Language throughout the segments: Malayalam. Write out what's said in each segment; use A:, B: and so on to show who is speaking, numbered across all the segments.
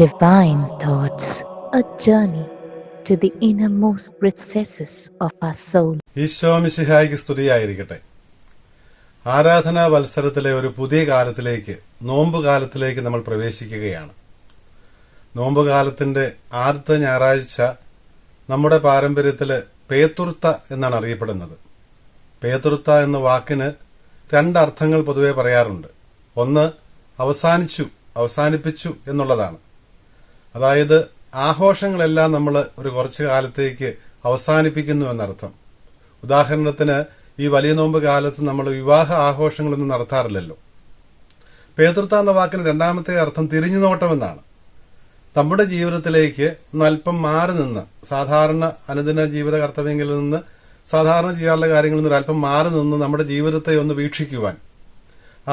A: Divine Thoughts, a journey to the innermost recesses of our soul.
B: Isho മിശിഹായ്ക്ക് സ്തുതിയായിരിക്കട്ടെ. ആരാധനാ വത്സരത്തിലെ ഒരു പുതിയ കാലത്തിലേക്ക്, നോമ്പുകാലത്തിലേക്ക് നമ്മൾ പ്രവേശിക്കുകയാണ്. നോമ്പുകാലത്തിന്റെ ആദ്യത്തെ ഞായറാഴ്ച നമ്മുടെ പാരമ്പര്യത്തില് പേതുർത്ത എന്നാണ് അറിയപ്പെടുന്നത്. പേതുർത്ത എന്ന വാക്കിന് രണ്ടർത്ഥങ്ങൾ പൊതുവെ പറയാറുണ്ട്. ഒന്ന്, അവസാനിപ്പിച്ചു എന്നുള്ളതാണ്. അതായത് ആഘോഷങ്ങളെല്ലാം നമ്മൾ ഒരു കുറച്ചു കാലത്തേക്ക് അവസാനിപ്പിക്കുന്നു എന്നർത്ഥം. ഉദാഹരണത്തിന്, ഈ വലിയ നോമ്പ് കാലത്ത് നമ്മൾ വിവാഹ ആഘോഷങ്ങളൊന്നും നടത്താറില്ലല്ലോ. പേതൃത്വ എന്ന വാക്കിന് രണ്ടാമത്തെ അർത്ഥം തിരിഞ്ഞുനോട്ടമെന്നാണ്. നമ്മുടെ ജീവിതത്തിലേക്ക് ഒന്നല്പം മാറി നിന്ന്, സാധാരണ അനുദിന ജീവിത കർത്തവ്യങ്ങളിൽ നിന്ന്, സാധാരണ ചെയ്യാറുള്ള കാര്യങ്ങളിൽ നിന്ന് ഒരല്പം മാറി നിന്ന് നമ്മുടെ ജീവിതത്തെ ഒന്ന് വീക്ഷിക്കുവാൻ,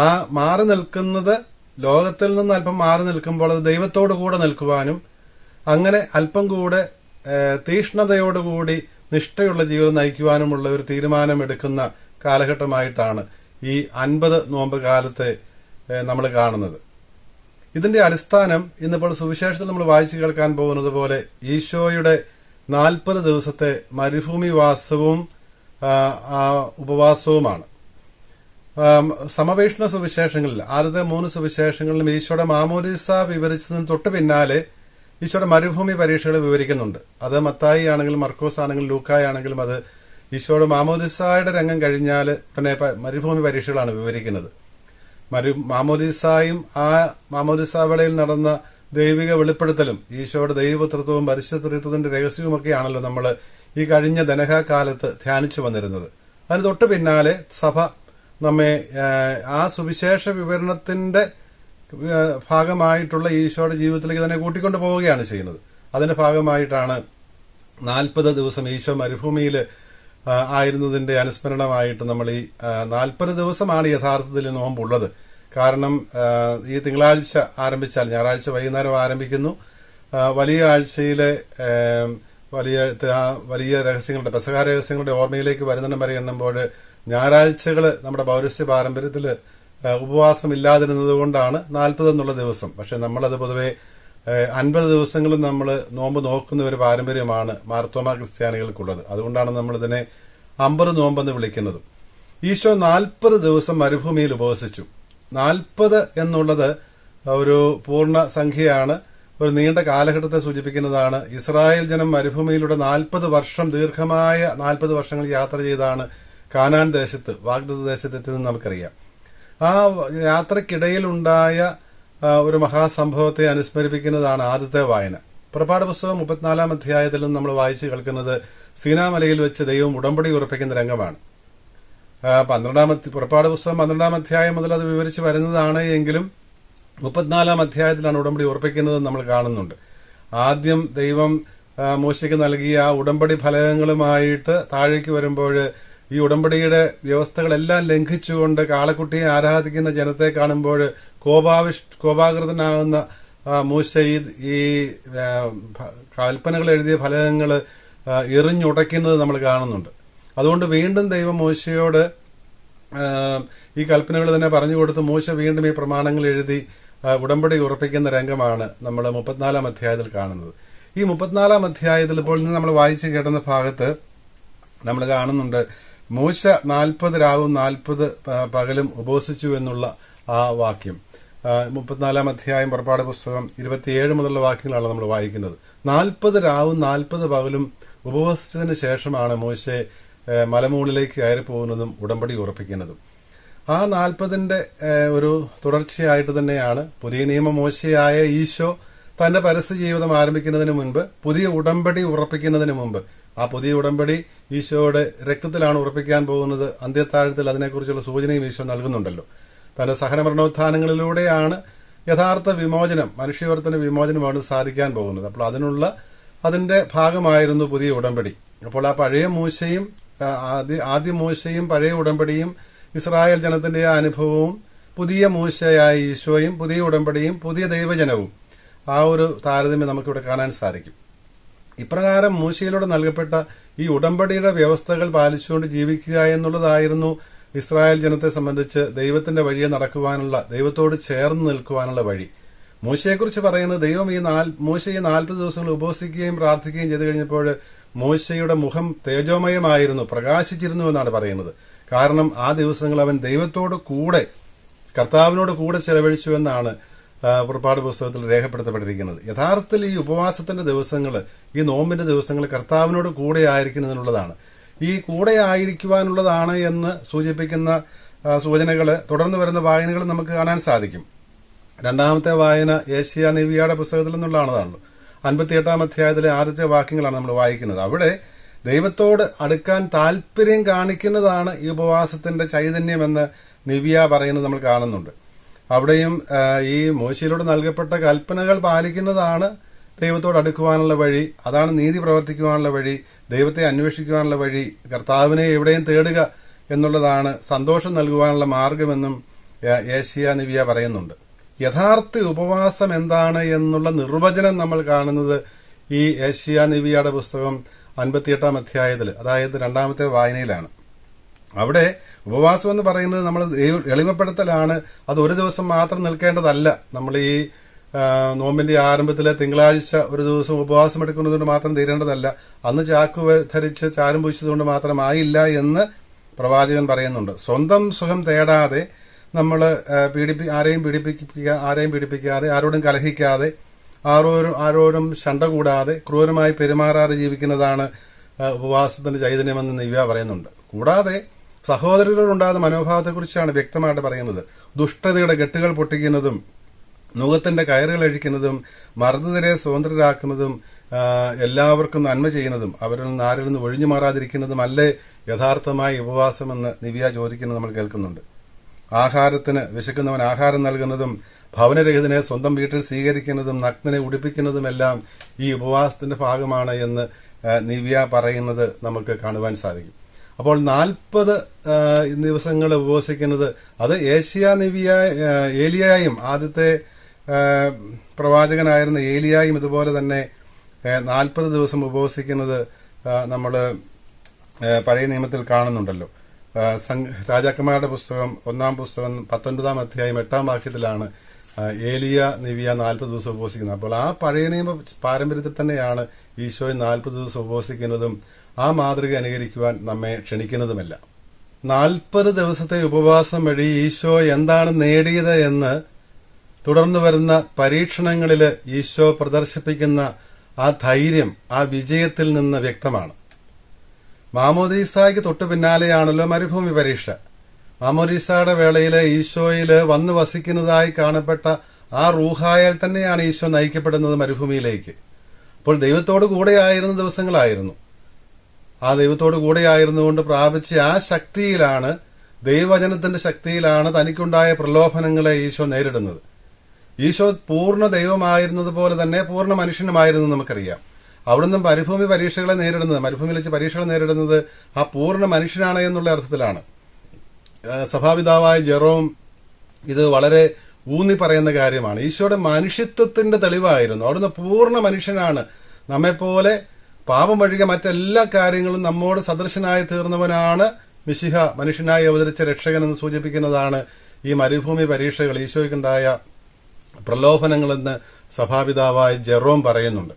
B: ആ മാറി നിൽക്കുന്നത് ലോകത്തിൽ നിന്ന് അല്പം മാറി നിൽക്കുമ്പോൾ അത് ദൈവത്തോടു കൂടെ നിൽക്കുവാനും, അങ്ങനെ അല്പം കൂടെ തീഷ്ണതയോടുകൂടി നിഷ്ഠയുള്ള ജീവിതം നയിക്കുവാനുമുള്ള ഒരു തീരുമാനമെടുക്കുന്ന കാലഘട്ടമായിട്ടാണ് ഈ 50 നോമ്പ് കാലത്തെ നമ്മൾ കാണുന്നത്. ഇതിന്റെ അടിസ്ഥാനം ഇന്നിപ്പോൾ സുവിശേഷത്തിൽ നമ്മൾ വായിച്ചു കേൾക്കാൻ പോകുന്നത് പോലെ ഈശോയുടെ 40 ദിവസത്തെ മരുഭൂമിവാസവും ഉപവാസവുമാണ്. സമവേഷണ സുവിശേഷങ്ങളിൽ, ആദ്യത്തെ 3 സുവിശേഷങ്ങളിലും ഈശോയുടെ മാമോദീസ വിവരിച്ചതിന് തൊട്ട് പിന്നാലെ ഈശോയുടെ മരുഭൂമി പരീക്ഷകൾ വിവരിക്കുന്നുണ്ട്. അത് മത്തായി ആണെങ്കിലും മർക്കോസ് ആണെങ്കിലും ലൂക്കായി ആണെങ്കിലും അത് ഈശോയുടെ മാമോദീസായുടെ രംഗം കഴിഞ്ഞാൽ ഉടനെ മരുഭൂമി പരീക്ഷകളാണ് വിവരിക്കുന്നത്. മാമോദീസായും ആ മാമോദീസാവേളയിൽ നടന്ന ദൈവിക വെളിപ്പെടുത്തലും ഈശോയുടെ ദൈവപുത്രത്വവും പരിശുദ്ധത്വത്തിന്റെ രഹസ്യവുമൊക്കെയാണല്ലോ നമ്മൾ ഈ കഴിഞ്ഞ ദനഹാകാലത്ത് ധ്യാനിച്ചു വന്നിരുന്നത്. അതിന് തൊട്ട് പിന്നാലെ സഭ നമ്മെ ആ സുവിശേഷ വിവരണത്തിന്റെ ഭാഗമായിട്ടുള്ള ഈശോയുടെ ജീവിതത്തിലേക്ക് തന്നെ കൂട്ടിക്കൊണ്ടു പോവുകയാണ് ചെയ്യുന്നത്. അതിന്റെ ഭാഗമായിട്ടാണ് 40 ദിവസം ഈശോ മരുഭൂമിയിൽ ആയിരുന്നതിന്റെ അനുസ്മരണമായിട്ട് നമ്മൾ ഈ 40 ദിവസമാണ് യഥാർത്ഥത്തിൽ നോമ്പുള്ളത്. കാരണം ഈ തിങ്കളാഴ്ച ആരംഭിച്ചാൽ ഞായറാഴ്ച വൈകുന്നേരം ആരംഭിക്കുന്നു. വലിയ ആഴ്ചയിലെ വലിയ രഹസ്യങ്ങളുടെ, പെസഹ രഹസ്യങ്ങളുടെ ഓർമ്മയിലേക്ക് വരുന്നിടം വരെ എണ്ണുമ്പോൾ ഞായറാഴ്ചകള് നമ്മുടെ പൗരസ്ത്യ പാരമ്പര്യത്തില് ഉപവാസം ഇല്ലാതിരുന്നത് കൊണ്ടാണ് 40 എന്നുള്ള ദിവസം. പക്ഷെ നമ്മളത് പൊതുവെ 50 ദിവസങ്ങളും നമ്മൾ നോമ്പ് നോക്കുന്ന ഒരു പാരമ്പര്യമാണ് മാർത്തോമാ ക്രിസ്ത്യാനികൾക്കുള്ളത്. അതുകൊണ്ടാണ് നമ്മൾ ഇതിനെ അമ്പർ നോമ്പെന്ന് വിളിക്കുന്നത്. ഈശോ 40 ദിവസം മരുഭൂമിയിൽ ഉപവസിച്ചു. 40 എന്നുള്ളത് ഒരു പൂർണ്ണ സംഖ്യയാണ്, ഒരു നീണ്ട കാലഘട്ടത്തെ സൂചിപ്പിക്കുന്നതാണ്. ഇസ്രായേൽ ജനം മരുഭൂമിയിലൂടെ 40 വർഷം, ദീർഘമായ 40 വർഷങ്ങൾ യാത്ര ചെയ്താണ് കാനാൻ ദേശത്ത്, വാഗ്ദത്ത ദേശത്തെത്തിയെന്ന് നമുക്കറിയാം. ആ യാത്രക്കിടയിലുണ്ടായ ഒരു മഹാസംഭവത്തെ അനുസ്മരിപ്പിക്കുന്നതാണ് ആദ്യത്തെ വായന. പുറപ്പാട് പുസ്തകം 34 അധ്യായത്തിലും നമ്മൾ വായിച്ചു കേൾക്കുന്നത് സീനാമലയിൽ വെച്ച് ദൈവം ഉടമ്പടി ഉറപ്പിക്കുന്ന രംഗമാണ്. പുറപ്പാട് പുസ്തകം 12 അധ്യായം മുതൽ അത് വിവരിച്ച് വരുന്നതാണ് എങ്കിലും 34 അധ്യായത്തിലാണ് ഉടമ്പടി ഉറപ്പിക്കുന്നത് നമ്മൾ കാണുന്നുണ്ട്. ആദ്യം ദൈവം മോശയ്ക്ക് നൽകിയ ആ ഉടമ്പടി ഫലകങ്ങളുമായിട്ട് താഴേക്ക് വരുമ്പോൾ ഈ ഉടമ്പടിയുടെ വ്യവസ്ഥകളെല്ലാം ലംഘിച്ചുകൊണ്ട് കാളക്കുട്ടിയെ ആരാധിക്കുന്ന ജനത്തെ കാണുമ്പോൾ കോപാകൃതനാകുന്ന മൂശ ഈ കൽപ്പനകൾ എഴുതിയ ഫലകങ്ങൾ എറിഞ്ഞുടയ്ക്കുന്നത് നമ്മൾ കാണുന്നുണ്ട്. അതുകൊണ്ട് വീണ്ടും ദൈവം മോശയോട് ഈ കൽപ്പനകൾ തന്നെ പറഞ്ഞു കൊടുത്ത് മോശ വീണ്ടും ഈ പ്രമാണങ്ങൾ എഴുതി ഉടമ്പടി ഉറപ്പിക്കുന്ന രംഗമാണ് നമ്മൾ 34 അധ്യായത്തിൽ കാണുന്നത്. ഈ 34 അധ്യായത്തിൽ ഇപ്പോൾ നിന്ന് നമ്മൾ വായിച്ചു കേട്ടുന്ന ഭാഗത്ത് നമ്മൾ കാണുന്നുണ്ട് മൂശ 40 രാവും 40 പകലും ഉപവസിച്ചു എന്നുള്ള ആ വാക്യം. 34 അധ്യായം പുറപ്പാട് പുസ്തകം 27 മുതലുള്ള വാക്യങ്ങളാണ് നമ്മൾ വായിക്കുന്നത്. 40 രാവും 40 പകലും ഉപവസിച്ചതിന് ശേഷമാണ് മോശെ മലമുകളിലേക്ക് കയറി പോകുന്നതും ഉടമ്പടി ഉറപ്പിക്കുന്നതും. ആ 40ന്റെ ഒരു തുടർച്ചയായിട്ട് തന്നെയാണ് പുതിയ നിയമ മോശയായ ഈശോ തന്റെ പരസ്യ ജീവിതം ആരംഭിക്കുന്നതിന് മുൻപ്, പുതിയ ഉടമ്പടി ഉറപ്പിക്കുന്നതിന് മുമ്പ്, ആ പുതിയ ഉടമ്പടി ഈശോയുടെ രക്തത്തിലാണ് ഉറപ്പിക്കാൻ പോകുന്നത്. അന്ത്യത്താഴത്തിൽ അതിനെക്കുറിച്ചുള്ള സൂചനയും ഈശോ നൽകുന്നുണ്ടല്ലോ. തന്റെ സഹനമരണോത്ഥാനങ്ങളിലൂടെയാണ് യഥാർത്ഥ വിമോചനം, മനുഷ്യവർത്തന വിമോചനമാണ് സാധിക്കാൻ പോകുന്നത്. അപ്പോൾ അതിന്റെ ഭാഗമായിരുന്നു പുതിയ ഉടമ്പടി. അപ്പോൾ ആ പഴയ മൂശയും, ആദ്യ മൂശയും പഴയ ഉടമ്പടിയും, ഇസ്രായേൽ ജനത്തിന്റെ അനുഭവവും, പുതിയ മൂശയായ ഈശോയും, പുതിയ ഉടമ്പടിയും, പുതിയ ദൈവജനവും, ആ ഒരു താരതമ്യം നമുക്കിവിടെ കാണാൻ സാധിക്കും. ഇപ്രകാരം മൂശയിലൂടെ നൽകപ്പെട്ട ഈ ഉടമ്പടിയുടെ വ്യവസ്ഥകൾ പാലിച്ചുകൊണ്ട് ജീവിക്കുക എന്നുള്ളതായിരുന്നു ഇസ്രായേൽ ജനത്തെ സംബന്ധിച്ച് ദൈവത്തിന്റെ വഴിയെ നടക്കുവാനുള്ള, ദൈവത്തോട് ചേർന്ന് നിൽക്കുവാനുള്ള വഴി. മോശയെക്കുറിച്ച് പറയുന്നത് ദൈവം മോശ ഈ 40 ദിവസങ്ങൾ ഉപവസിക്കുകയും പ്രാർത്ഥിക്കുകയും ചെയ്തു കഴിഞ്ഞപ്പോൾ മോശയുടെ മുഖം തേജോമയമായിരുന്നു, പ്രകാശിച്ചിരുന്നു എന്നാണ് പറയുന്നത്. കാരണം ആ ദിവസങ്ങൾ അവൻ ദൈവത്തോട് കൂടെ, കർത്താവിനോട് കൂടെ ചെലവഴിച്ചു എന്നാണ് പുറപ്പാട് പുസ്തകത്തിൽ രേഖപ്പെടുത്തപ്പെട്ടിരിക്കുന്നത്. യഥാർത്ഥത്തിൽ ഈ ഉപവാസത്തിന്റെ ദിവസങ്ങൾ, ഈ നോമ്പിന്റെ ദിവസങ്ങൾ കർത്താവിനോട് കൂടെ ആയിരിക്കുന്നതിനുള്ളതാണ്. ഈ കൂടെ ആയിരിക്കുവാനുള്ളതാണ് എന്ന് സൂചിപ്പിക്കുന്ന സൂചനകൾ തുടർന്ന് വരുന്ന വായനകൾ നമുക്ക് കാണാൻ സാധിക്കും. രണ്ടാമത്തെ വായന യെശയ്യാ നബിയുടെ പുസ്തകത്തിൽ നിന്നുള്ളതാണല്ലോ. 58-ാം അധ്യായത്തിലെ ആദ്യത്തെ വാക്യങ്ങളാണ് നമ്മൾ വായിക്കുന്നത്. അവിടെ ദൈവത്തോട് അടുക്കാൻ താല്പര്യം കാണിക്കുന്നതാണ് ഈ ഉപവാസത്തിന്റെ ചൈതന്യമെന്ന് നിവ്യ പറയുന്നത് നമ്മൾ കാണുന്നുണ്ട്. അവിടെയും ഈ മോശയിലൂടെ നൽകപ്പെട്ട കൽപ്പനകൾ പാലിക്കുന്നതാണ് ദൈവത്തോട് അടുക്കുവാനുള്ള വഴി, അതാണ് നീതി പ്രവർത്തിക്കുവാനുള്ള വഴി, ദൈവത്തെ അന്വേഷിക്കുവാനുള്ള വഴി, കർത്താവിനെ എവിടെയും തേടുക എന്നുള്ളതാണ് സന്തോഷം നൽകുവാനുള്ള മാർഗമെന്നും യെശയ്യാ നബിയ പറയുന്നുണ്ട്. യഥാർത്ഥ ഉപവാസം എന്താണ് എന്നുള്ള നിർവചനം നമ്മൾ കാണുന്നത് ഈ യെശയ്യാ നബിയുടെ പുസ്തകം 58-ാം അധ്യായത്തിൽ, അതായത് 2ാമത്തെ വായനയിലാണ്. അവിടെ ഉപവാസം എന്ന് പറയുന്നത് നമ്മൾ എളിമപ്പെടുത്തലാണ്. അത് ഒരു ദിവസം മാത്രം നിൽക്കേണ്ടതല്ല. നമ്മൾ ഈ നോമ്പിന്റെ ആരംഭത്തിലെ തിങ്കളാഴ്ച ഒരു ദിവസം ഉപവാസം എടുക്കുന്നതുകൊണ്ട് മാത്രം തീരേണ്ടതല്ല. അന്ന് ചാക്ക് ധരിച്ച് ചാരം പൂശിച്ചതുകൊണ്ട് മാത്രമായില്ല എന്ന് പ്രവാചകൻ പറയുന്നുണ്ട്. സ്വന്തം സുഖം തേടാതെ നമ്മൾ ആരെയും പീഡിപ്പിക്കാതെ, ആരോടും കലഹിക്കാതെ, ആരോടും ശണ്ട കൂടാതെ, ക്രൂരമായി പെരുമാറാതെ ജീവിക്കുന്നതാണ് ഉപവാസത്തിന്റെ ചൈതന്യമെന്ന് നിവ്യ പറയുന്നുണ്ട്. കൂടാതെ സഹോദരരോടുണ്ടാകുന്ന മനോഭാവത്തെക്കുറിച്ചാണ് വ്യക്തമായിട്ട് പറയുന്നത്. ദുഷ്ടതയുടെ കെട്ടുകൾ പൊട്ടിക്കുന്നതും, നുകത്തിന്റെ കയറുകൾ അഴിക്കുന്നതും, മർദ്ദിതരെ സ്വതന്ത്രരാക്കുന്നതും, എല്ലാവർക്കും നന്മ ചെയ്യുന്നതും, അവരിൽ നിന്ന് ആരിൽ നിന്ന് ഒഴിഞ്ഞു മാറാതിരിക്കുന്നതും അല്ലേ യഥാർത്ഥമായി ഉപവാസമെന്ന് നിവ്യ ചോദിക്കുന്നത് നമ്മൾ കേൾക്കുന്നുണ്ട്. ആഹാരത്തിന് വിശക്കുന്നവൻ ആഹാരം നൽകുന്നതും, ഭവനരഹിതനെ സ്വന്തം വീട്ടിൽ സ്വീകരിക്കുന്നതും, നഗ്നനെ ഉടുപ്പിക്കുന്നതുമെല്ലാം ഈ ഉപവാസത്തിന്റെ ഭാഗമാണ് എന്ന് നിവ്യ പറയുന്നത് നമുക്ക് കാണുവാൻ സാധിക്കും. അപ്പോൾ 40 ദിവസങ്ങൾ ഉപവസിക്കുന്നത് അത് യെശയ്യാ നബിയ ഏലിയായും, ആദ്യത്തെ പ്രവാചകനായിരുന്ന ഏലിയായും ഇതുപോലെ തന്നെ 40 ദിവസം ഉപവസിക്കുന്നത് നമ്മൾ പഴയ നിയമത്തിൽ കാണുന്നുണ്ടല്ലോ. രാജാക്കന്മാരുടെ പുസ്തകം 1-ാം പുസ്തകം 19-ാം അധ്യായം 8-ാം വാക്യത്തിലാണ് ഏലിയ നബിയ 40 ദിവസം ഉപവസിക്കുന്നത്. അപ്പോൾ ആ പഴയ നിയമ പാരമ്പര്യത്തിൽ തന്നെയാണ് ഈശോ 40 ദിവസം ഉപവസിക്കുന്നതും ആ മാതൃക അനുകരിക്കുവാൻ നമ്മെ ക്ഷണിക്കുന്നതുമല്ല. 40 ദിവസത്തെ ഉപവാസം വഴി ഈശോ എന്താണ് നേടിയത് എന്ന് തുടർന്നു വരുന്ന പരീക്ഷണങ്ങളിൽ ഈശോ പ്രദർശിപ്പിക്കുന്ന ആ ധൈര്യം, ആ വിജയത്തിൽ നിന്ന് വ്യക്തമാണ്. മാമോദീസായ്ക്ക് തൊട്ടു പിന്നാലെയാണല്ലോ മരുഭൂമി പരീക്ഷ. മാമോദീസയുടെ വേളയിൽ ഈശോയിൽ വന്നു വസിക്കുന്നതായി കാണപ്പെട്ട ആ റൂഹായാൽ തന്നെയാണ് ഈശോ നയിക്കപ്പെടുന്നത് മരുഭൂമിയിലേക്ക്. അപ്പോൾ ദൈവത്തോടു കൂടെയായിരുന്ന ദിവസങ്ങളായിരുന്നു. ആ ദൈവത്തോടു കൂടെയായിരുന്നുകൊണ്ട് പ്രാപിച്ച ആ ശക്തിയിലാണ്, ദൈവവചനത്തിന്റെ ശക്തിയിലാണ് തനിക്കുണ്ടായ പ്രലോഭനങ്ങളെ ഈശോ നേരിടുന്നത്. ഈശോ പൂർണ്ണ ദൈവമായിരുന്നത് പോലെ തന്നെ പൂർണ്ണ മനുഷ്യനുമായിരുന്നു നമുക്കറിയാം. അവിടുന്ന് മരുഭൂമി പരീക്ഷകളെ നേരിടുന്നത്, മരുഭൂമിയിൽ വെച്ച് പരീക്ഷകൾ നേരിടുന്നത് ആ പൂർണ്ണ മനുഷ്യനാണ് എന്നുള്ള അർത്ഥത്തിലാണ്. സഭാപിതാവായ ജെറോം ഇത് വളരെ ഊന്നി പറയുന്ന കാര്യമാണ്. ഈശോയുടെ മനുഷ്യത്വത്തിന്റെ തെളിവായിരുന്നു. അവിടുന്ന് പൂർണ്ണ മനുഷ്യനാണ്. നമ്മെപ്പോലെ പാപം ഒഴികെ മറ്റെല്ലാ കാര്യങ്ങളും നമ്മോട് സദൃശനായി തീർന്നവനാണ് മിശിഹ, മനുഷ്യനായി അവതരിച്ച രക്ഷകൻ എന്ന് സൂചിപ്പിക്കുന്നതാണ് ഈ മരുഭൂമി പരീക്ഷകൾ, ഈശോയ്ക്കുണ്ടായ പ്രലോഭനങ്ങളെന്ന് സഭാപിതാവായ ജെറോം പറയുന്നുണ്ട്.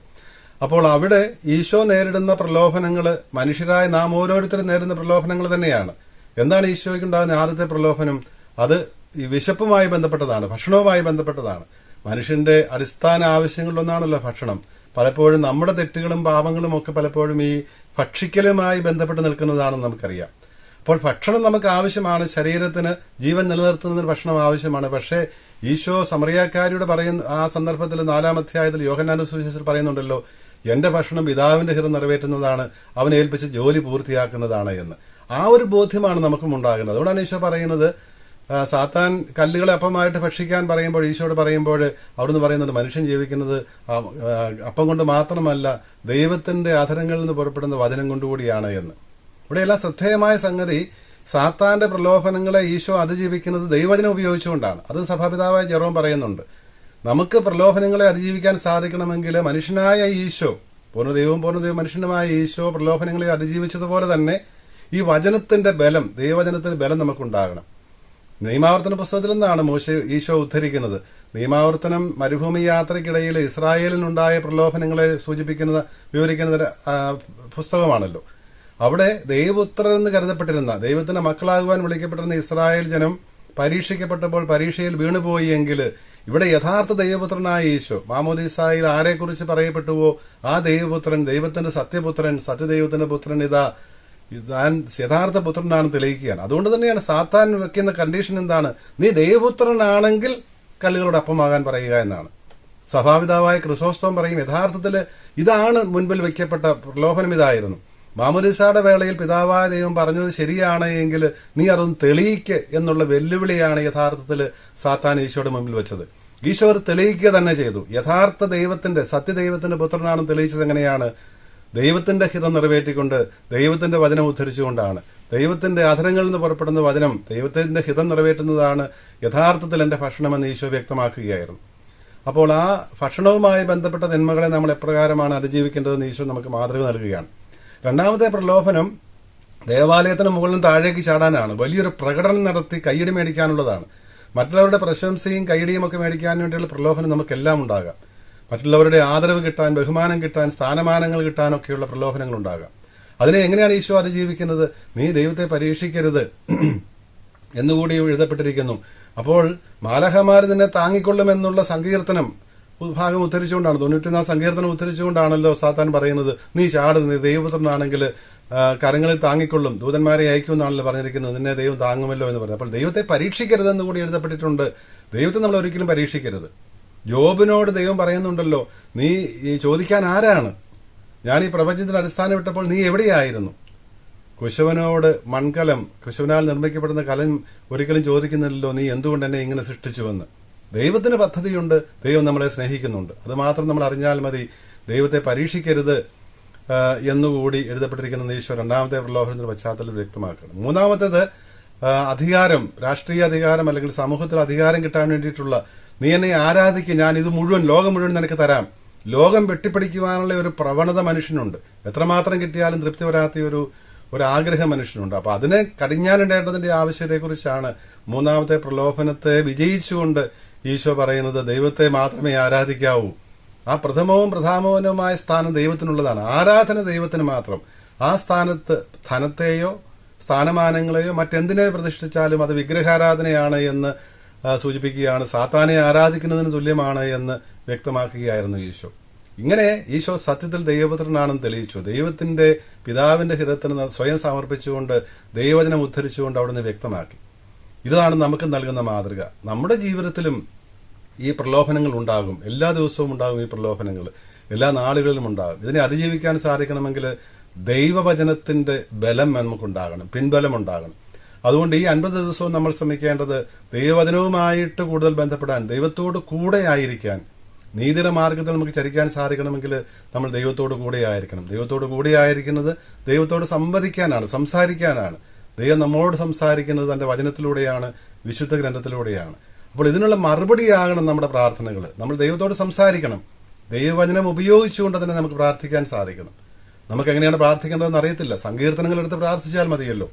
B: അപ്പോൾ അവിടെ ഈശോ നേരിടുന്ന പ്രലോഭനങ്ങൾ മനുഷ്യരായ നാം ഓരോരുത്തരും നേരിടുന്ന പ്രലോഭനങ്ങൾ തന്നെയാണ്. എന്താണ് ഈശോയ്ക്കുണ്ടാകുന്ന ആദ്യത്തെ പ്രലോഭനം? അത് ഈ വിശപ്പുമായി ബന്ധപ്പെട്ടതാണ്, ഭക്ഷണവുമായി ബന്ധപ്പെട്ടതാണ്. മനുഷ്യന്റെ അടിസ്ഥാന ആവശ്യങ്ങളിലൊന്നാണല്ലോ ഭക്ഷണം. പലപ്പോഴും നമ്മുടെ തെറ്റുകളും പാപങ്ങളും ഒക്കെ പലപ്പോഴും ഈ ഭക്ഷിക്കലുമായി ബന്ധപ്പെട്ട് നിൽക്കുന്നതാണെന്ന് നമുക്കറിയാം. അപ്പോൾ ഭക്ഷണം നമുക്ക് ആവശ്യമാണ്, ശരീരത്തിന് ജീവൻ നിലനിർത്തുന്നതിന് ഭക്ഷണം ആവശ്യമാണ്. പക്ഷേ ഈശോ സമറിയാക്കാരിയുടെ പറയുന്ന ആ സന്ദർഭത്തിൽ 4-ാം അധ്യായത്തിൽ യോഹന്നാന്റെ സുവിശേഷത്തിൽ പറയുന്നുണ്ടല്ലോ, എന്റെ ഭക്ഷണം പിതാവിന്റെ ഹിതം നിറവേറ്റുന്നതാണ്, അവനെ ഏൽപ്പിച്ച് ജോലി പൂർത്തിയാക്കുന്നതാണ് എന്ന്. ആ ഒരു ബോധ്യമാണ് നമുക്കും ഉണ്ടാകുന്നത്. അതുകൊണ്ടാണ് ഈശോ പറയുന്നത്, സാത്താൻ കല്ലുകളെ അപ്പമായിട്ട് ഭക്ഷിക്കാൻ പറയുമ്പോൾ, ഈശോയോട് പറയുമ്പോൾ അവിടുന്ന് പറയുന്നുണ്ട്, മനുഷ്യൻ ജീവിക്കുന്നത് അപ്പം കൊണ്ട് മാത്രമല്ല ദൈവത്തിന്റെ അധരങ്ങളിൽ നിന്ന് പുറപ്പെടുന്ന വചനം കൊണ്ടുകൂടിയാണ് എന്ന്. ഇവിടെയെല്ലാം ശ്രദ്ധേയമായ സംഗതി, സാത്താന്റെ പ്രലോഭനങ്ങളെ ഈശോ അതിജീവിക്കുന്നത് ദൈവവചനം ഉപയോഗിച്ചുകൊണ്ടാണ്. അത് സഭാപിതാവായ ജെറോം പറയുന്നുണ്ട്. നമുക്ക് പ്രലോഭനങ്ങളെ അതിജീവിക്കാൻ സാധിക്കണമെങ്കിൽ മനുഷ്യനായ ഈശോ, പൂർണ്ണദൈവവും മനുഷ്യനുമായ ഈശോ പ്രലോഭനങ്ങളെ അതിജീവിച്ചതുപോലെ തന്നെ ഈ വചനത്തിന്റെ ബലം, ദൈവവചനത്തിന്റെ ബലം നമുക്കുണ്ടാകണം. നിയമാവർത്തന പുസ്തകത്തിൽ നിന്നാണ് ഈശോ ഉദ്ധരിക്കുന്നത്. നിയമാവർത്തനം മരുഭൂമി യാത്രയ്ക്കിടയിൽ ഇസ്രായേലിനുണ്ടായ പ്രലോഭനങ്ങളെ വിവരിക്കുന്ന ഒരു പുസ്തകമാണല്ലോ. അവിടെ ദൈവപുത്രൻ എന്ന് കരുതപ്പെട്ടിരുന്ന, ദൈവത്തിന്റെ മക്കളാകുവാൻ വിളിക്കപ്പെട്ടിരുന്ന ഇസ്രായേൽ ജനം പരീക്ഷിക്കപ്പെട്ടപ്പോൾ പരീക്ഷയിൽ വീണുപോയി എങ്കിൽ ഇവിടെ യഥാർത്ഥ ദൈവപുത്രനായ ഈശോ മാമോദീസായിൽ ആരെക്കുറിച്ച് പറയപ്പെട്ടുവോ ആ ദൈവപുത്രൻ, ദൈവത്തിന്റെ സത്യപുത്രൻ, സത്യദൈവത്തിന്റെ പുത്രൻ, താൻ യഥാർത്ഥ പുത്രനാണ് തെളിയിക്കുകയാണ്. അതുകൊണ്ട് തന്നെയാണ് സാത്താൻ വെക്കുന്ന കണ്ടീഷൻ എന്താണ്? നീ ദൈവപുത്രനാണെങ്കിൽ കല്ലുകളുടെ അപ്പമാകാൻ പറയുക എന്നാണ്. സഭാപിതാവായ ക്രിസോസ്തോം പറയും, യഥാർത്ഥത്തിൽ ഇതാണ് മുൻപിൽ വെക്കപ്പെട്ട പ്രലോഭനം. ഇതായിരുന്നു മാമോദീസയുടെ വേളയിൽ പിതാവായ ദൈവം പറഞ്ഞത് ശരിയാണ് എങ്കിൽ നീ അതൊന്ന് തെളിയിക്ക് എന്നുള്ള വെല്ലുവിളിയാണ് യഥാർത്ഥത്തിൽ സാത്താൻ ഈശോയുടെ മുമ്പിൽ വെച്ചത്. ഈശോ അത് തെളിയിക്കുക തന്നെ ചെയ്തു. യഥാർത്ഥ ദൈവത്തിന്റെ, സത്യദൈവത്തിന്റെ പുത്രനാണെന്ന് തെളിയിച്ചത് എങ്ങനെയാണ്? ദൈവത്തിന്റെ ഹിതം നിറവേറ്റിക്കൊണ്ട്, ദൈവത്തിന്റെ വചനം ഉദ്ധരിച്ചുകൊണ്ടാണ്. ദൈവത്തിന്റെ അധരങ്ങളിൽ നിന്ന് പുറപ്പെടുന്ന വചനം ദൈവത്തിന്റെ ഹിതം നിറവേറ്റുന്നതാണ് യഥാർത്ഥത്തിൽ എന്റെ ഭക്ഷണമെന്ന് ഈശോ വ്യക്തമാക്കുകയായിരുന്നു. അപ്പോൾ ആ ഭക്ഷണവുമായി ബന്ധപ്പെട്ട നന്മകളെ നമ്മൾ എപ്രകാരമാണ് അതിജീവിക്കേണ്ടതെന്ന് ഈശോ നമുക്ക് മാതൃക നൽകുകയാണ്. രണ്ടാമത്തെ പ്രലോഭനം ദേവാലയത്തിന് മുകളിൽ താഴേക്ക് ചാടാനാണ്. വലിയൊരു പ്രകടനം നടത്തി കൈയടി മേടിക്കാനുള്ളതാണ്. മറ്റുള്ളവരുടെ പ്രശംസയും കൈയടിയും ഒക്കെ മേടിക്കാൻ വേണ്ടിയുള്ള പ്രലോഭനം നമുക്കെല്ലാം ഉണ്ടാകാം. മറ്റുള്ളവരുടെ ആദരവ് കിട്ടാൻ, ബഹുമാനം കിട്ടാൻ, സ്ഥാനമാനങ്ങൾ കിട്ടാനൊക്കെയുള്ള പ്രലോഭനങ്ങൾ ഉണ്ടാകാം. അതിനെ എങ്ങനെയാണ് ഈശോ അതിജീവിക്കുന്നത്? നീ ദൈവത്തെ പരീക്ഷിക്കരുത് എന്നുകൂടി എഴുതപ്പെട്ടിരിക്കുന്നു. അപ്പോൾ മാലാഖമാർ നിന്നെ താങ്ങിക്കൊള്ളുമെന്നുള്ള സങ്കീർത്തനം ഭാഗം ഉദ്ധരിച്ചുകൊണ്ടാണ്, 91 സങ്കീർത്തനം ഉദ്ധരിച്ചുകൊണ്ടാണല്ലോ സാത്താൻ പറയുന്നത്, നീ ചാടുന്നത്, ദൈവപുത്രനാണെങ്കിൽ കരങ്ങളിൽ താങ്ങിക്കൊള്ളും, ദൂതന്മാരെ അയക്കുമെന്നാണല്ലോ പറഞ്ഞിരിക്കുന്നത്, നിന്നെ ദൈവം താങ്ങുമല്ലോ എന്ന് പറഞ്ഞു. അപ്പോൾ ദൈവത്തെ പരീക്ഷിക്കരുതെന്ന് കൂടി എഴുതപ്പെട്ടിട്ടുണ്ട്. ദൈവത്തെ നമ്മൾ ഒരിക്കലും പരീക്ഷിക്കരുത്. ജോബിനോട് ദൈവം പറയുന്നുണ്ടല്ലോ, നീ ഈ ചോദിക്കാൻ ആരാണ്? ഞാൻ ഈ പ്രപഞ്ചത്തിന് അടിസ്ഥാനം ഇട്ടപ്പോൾ നീ എവിടെയായിരുന്നു? കുശവനോട് മൺകലം, കുശവനാൽ നിർമ്മിക്കപ്പെടുന്ന കലം ഒരിക്കലും ചോദിക്കുന്നില്ലല്ലോ, നീ എന്തുകൊണ്ട് എന്നെ ഇങ്ങനെ സൃഷ്ടിച്ചുവെന്ന്. ദൈവത്തിന് പദ്ധതിയുണ്ട്, ദൈവം നമ്മളെ സ്നേഹിക്കുന്നുണ്ട്. അത് മാത്രം നമ്മൾ അറിഞ്ഞാൽ മതി. ദൈവത്തെ പരീക്ഷിക്കരുത് എന്നുകൂടി എഴുതപ്പെട്ടിരിക്കുന്ന ഈശോ രണ്ടാമത്തെ പ്രലോഭനത്തിന്റെ പശ്ചാത്തലത്തിൽ വ്യക്തമാക്കണം. മൂന്നാമത്തേത് അധികാരം, രാഷ്ട്രീയ അധികാരം അല്ലെങ്കിൽ സമൂഹത്തിൽ അധികാരം കിട്ടാൻ വേണ്ടിയിട്ടുള്ള, നീ എന്നെ ആരാധിക്കുക, ഞാൻ ഇത് മുഴുവൻ, ലോകം മുഴുവൻ നിനക്ക് തരാം. ലോകം വെട്ടിപ്പിടിക്കുവാനുള്ള ഒരു പ്രവണത മനുഷ്യനുണ്ട്. എത്രമാത്രം കിട്ടിയാലും തൃപ്തി വരാത്ത ഒരു ആഗ്രഹം മനുഷ്യനുണ്ട്. അപ്പൊ അതിനെ കടിഞ്ഞാനിടേണ്ടതിന്റെ ആവശ്യത്തെക്കുറിച്ചാണ് മൂന്നാമത്തെ പ്രലോഭനത്തെ വിജയിച്ചുകൊണ്ട് ഈശോ പറയുന്നത്, ദൈവത്തെ മാത്രമേ ആരാധിക്കാവൂ. ആ പ്രഥമവും പ്രധാനവുമായ സ്ഥാനം ദൈവത്തിനുള്ളതാണ്. ആരാധന ദൈവത്തിന് മാത്രം. ആ സ്ഥാനത്ത് ധനത്തെയോ സ്ഥാനമാനങ്ങളെയോ മറ്റെന്തിനെ പ്രതിഷ്ഠിച്ചാലും അത് വിഗ്രഹാരാധനയാണ് എന്ന് സൂചിപ്പിക്കുകയാണ്. സാത്താനെ ആരാധിക്കുന്നതിന് തുല്യമാണ് എന്ന് വ്യക്തമാക്കുകയായിരുന്നു ഈശോ. ഇങ്ങനെ ഈശോ സത്യത്തിൽ ദൈവപുത്രനാണെന്ന് തെളിയിച്ചു. ദൈവത്തിന്റെ പിതാവിന്റെ ഹിതത്തിന് സ്വയം സമർപ്പിച്ചുകൊണ്ട് ദൈവവചനം ഉദ്ധരിച്ചുകൊണ്ട് അവിടുന്ന് വ്യക്തമാക്കി. ഇതാണ് നമുക്ക് നൽകുന്ന മാതൃക. നമ്മുടെ ജീവിതത്തിലും ഈ പ്രലോഭനങ്ങൾ ഉണ്ടാകും. എല്ലാ ദിവസവും ഉണ്ടാകും ഈ പ്രലോഭനങ്ങൾ. എല്ലാ നാളുകളിലും ഉണ്ടാകും. ഇതിനെ അതിജീവിക്കാൻ സാധിക്കണമെങ്കിൽ ദൈവവചനത്തിന്റെ ബലം നമുക്കുണ്ടാകണം, പിൻബലം ഉണ്ടാകണം. അതുകൊണ്ട് ഈ 50 ദിവസവും നമ്മൾ ശ്രമിക്കേണ്ടത് ദൈവവചനവുമായിട്ട് കൂടുതൽ ബന്ധപ്പെടാൻ, ദൈവത്തോട് കൂടെ ആയിരിക്കാൻ. നീതിയുടെ മാർഗത്തിൽ നമുക്ക് ചരിക്കാൻ സാധിക്കണമെങ്കിൽ നമ്മൾ ദൈവത്തോട് കൂടെ ആയിരിക്കണം. ദൈവത്തോട് കൂടെ ആയിരിക്കുന്നത് ദൈവത്തോട് സംവദിക്കാനാണ്, സംസാരിക്കാനാണ്. ദൈവം നമ്മോട് സംസാരിക്കുന്നത് തന്റെ വചനത്തിലൂടെയാണ്, വിശുദ്ധ ഗ്രന്ഥത്തിലൂടെയാണ്. അപ്പോൾ ഇതിനുള്ള മറുപടിയാകണം നമ്മുടെ പ്രാർത്ഥനകൾ. നമ്മൾ ദൈവത്തോട് സംസാരിക്കണം. ദൈവവചനം ഉപയോഗിച്ചുകൊണ്ട് തന്നെ നമുക്ക് പ്രാർത്ഥിക്കാൻ സാധിക്കണം. നമുക്ക് എങ്ങനെയാണ് പ്രാർത്ഥിക്കേണ്ടതെന്ന് അറിയത്തില്ല. സങ്കീർത്തനങ്ങൾ എടുത്ത് പ്രാർത്ഥിച്ചാൽ മതിയല്ലോ.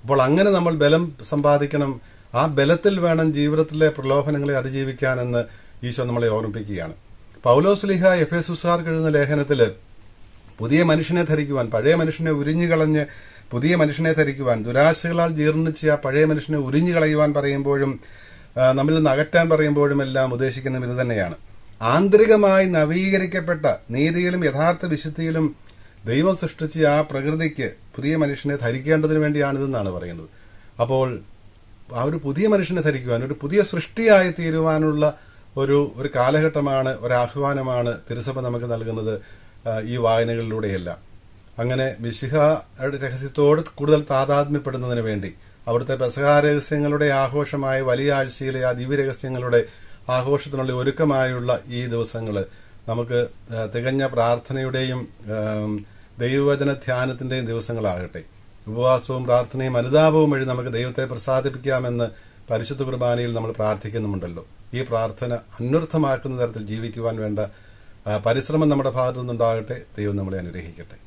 B: അപ്പോൾ അങ്ങനെ നമ്മൾ ബലം സമ്പാദിക്കണം. ആ ബലത്തിൽ വേണം ജീവിതത്തിലെ പ്രലോഭനങ്ങളെ അതിജീവിക്കാനെന്ന് ഈശോ നമ്മളെ ഓർമ്മിപ്പിക്കുകയാണ്. പൗലോസ് ലീഹ എഫേസുസുകാർക്ക് എഴുതുന്ന ലേഖനത്തില് പുതിയ മനുഷ്യനെ ധരിക്കുവാൻ, പഴയ മനുഷ്യനെ ഉരിഞ്ഞുകളഞ്ഞ് പുതിയ മനുഷ്യനെ ധരിക്കുവാൻ, ദുരാശകളാൽ ജീർണിച്ച ആ പഴയ മനുഷ്യനെ ഉരിഞ്ഞു കളയുവാൻ പറയുമ്പോഴും നമ്മിൽ നിന്ന് അകറ്റാൻ പറയുമ്പോഴും എല്ലാം ഉദ്ദേശിക്കുന്നത് ഇത് തന്നെയാണ്. ആന്തരികമായി നവീകരിക്കപ്പെട്ട നീതിയിലും യഥാർത്ഥ വിശുദ്ധിയിലും ദൈവം സൃഷ്ടിച്ച ആ പ്രകൃതിക്ക് പുതിയ മനുഷ്യനെ ധരിക്കേണ്ടതിന് വേണ്ടിയാണിതെന്നാണ് പറയുന്നത്. അപ്പോൾ ആ ഒരു പുതിയ മനുഷ്യനെ ധരിക്കുവാൻ, ഒരു പുതിയ സൃഷ്ടിയായി തീരുവാനുള്ള ഒരു കാലഘട്ടമാണ്, ഒരാഹ്വാനമാണ് തിരുസഭ നമുക്ക് നൽകുന്നത് ഈ വായനകളിലൂടെയെല്ലാം. അങ്ങനെ മിശിഹായുടെ രഹസ്യത്തോട് കൂടുതൽ താതാത്മ്യപ്പെടുന്നതിന് വേണ്ടി അവിടുത്തെ പെസഹ രഹസ്യങ്ങളുടെ ആഘോഷമായ വലിയ ആഴ്ചയിലെ ആ ദിവ്യരഹസ്യങ്ങളുടെ ആഘോഷത്തിനുള്ള ഒരുക്കമായുള്ള ഈ ദിവസങ്ങൾ നമുക്ക് തികഞ്ഞ പ്രാർത്ഥനയുടെയും ദൈവവചന ധ്യാനത്തിന്റെയും ദിവസങ്ങളാകട്ടെ. ഉപവാസവും പ്രാർത്ഥനയും അനുതാപവും വഴി നമുക്ക് ദൈവത്തെ പ്രസാദിപ്പിക്കാമെന്ന് പരിശുദ്ധ കുർബാനയിൽ നമ്മൾ പ്രാർത്ഥിക്കുന്നുമുണ്ടല്ലോ. ഈ പ്രാർത്ഥന അന്വർത്ഥമാക്കുന്ന തരത്തിൽ ജീവിക്കുവാൻ വേണ്ട പരിശ്രമം നമ്മുടെ ഭാഗത്തു നിന്നുണ്ടാകട്ടെ. ദൈവം നമ്മളെ അനുഗ്രഹിക്കട്ടെ.